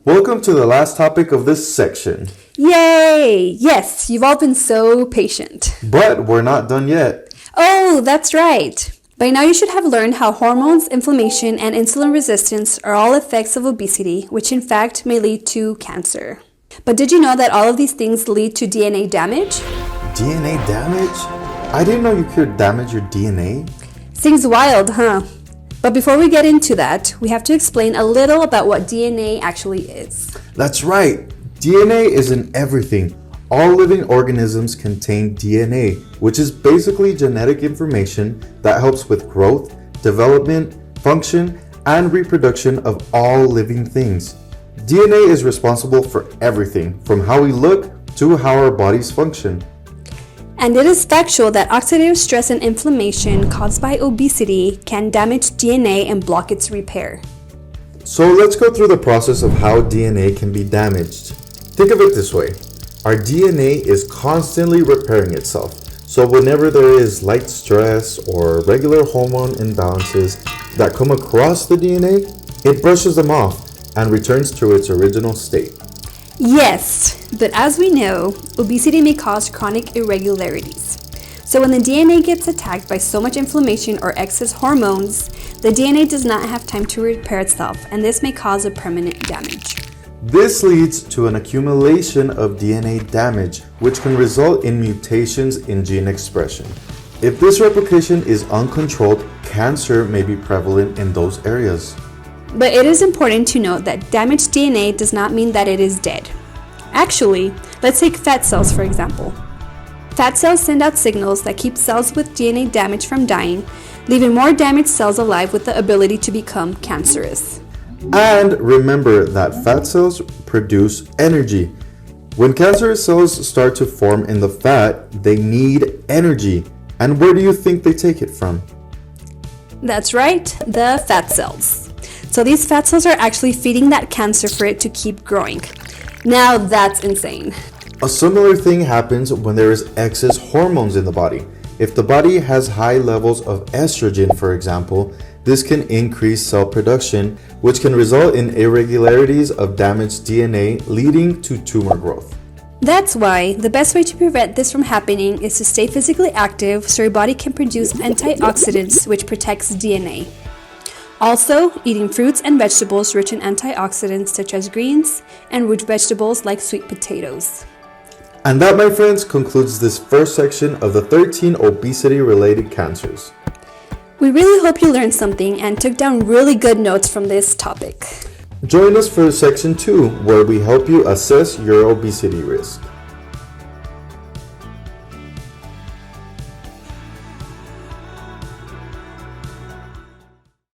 Welcome to the last topic of this section. Yay! Yes, you've all been so patient. But we're not done yet. Oh, that's right. By now you should have learned how hormones, inflammation, and insulin resistance are all effects of obesity, which in fact may lead to cancer. But did you know that all of these things lead to DNA damage? DNA damage? I didn't know you could damage your DNA. Seems wild, huh? But before we get into that, we have to explain a little about what DNA actually is. That's right. DNA is in everything. All living organisms contain DNA, which is basically genetic information that helps with growth, development, function, and reproduction of all living things. DNA is responsible for everything, from how we look to how our bodies function. And it is factual that oxidative stress and inflammation caused by obesity can damage DNA and block its repair. So let's go through the process of how DNA can be damaged. Think of it this way. Our DNA is constantly repairing itself. So whenever there is light stress or regular hormone imbalances that come across the DNA, it brushes them off and returns to its original state. Yes, but as we know, obesity may cause chronic irregularities. So when the DNA gets attacked by so much inflammation or excess hormones, the DNA does not have time to repair itself, and this may cause a permanent damage. This leads to an accumulation of DNA damage, which can result in mutations in gene expression. If this replication is uncontrolled, cancer may be prevalent in those areas. But it is important to note that damaged DNA does not mean that it is dead. Actually, let's take fat cells for example. Fat cells send out signals that keep cells with DNA damage from dying, leaving more damaged cells alive with the ability to become cancerous. And remember that fat cells produce energy. When cancerous cells start to form in the fat, they need energy. And where do you think they take it from? That's right, the fat cells. So these fat cells are actually feeding that cancer for it to keep growing. Now that's insane. A similar thing happens when there is excess hormones in the body. If the body has high levels of estrogen, for example, this can increase cell production, which can result in irregularities of damaged DNA, leading to tumor growth. That's why the best way to prevent this from happening is to stay physically active so your body can produce antioxidants, which protects DNA. Also, eating fruits and vegetables rich in antioxidants such as greens and root vegetables like sweet potatoes. And that, my friends, concludes this first section of the 13 obesity-related cancers. We really hope you learned something and took down really good notes from this topic. Join us for section 2, where we help you assess your obesity risk.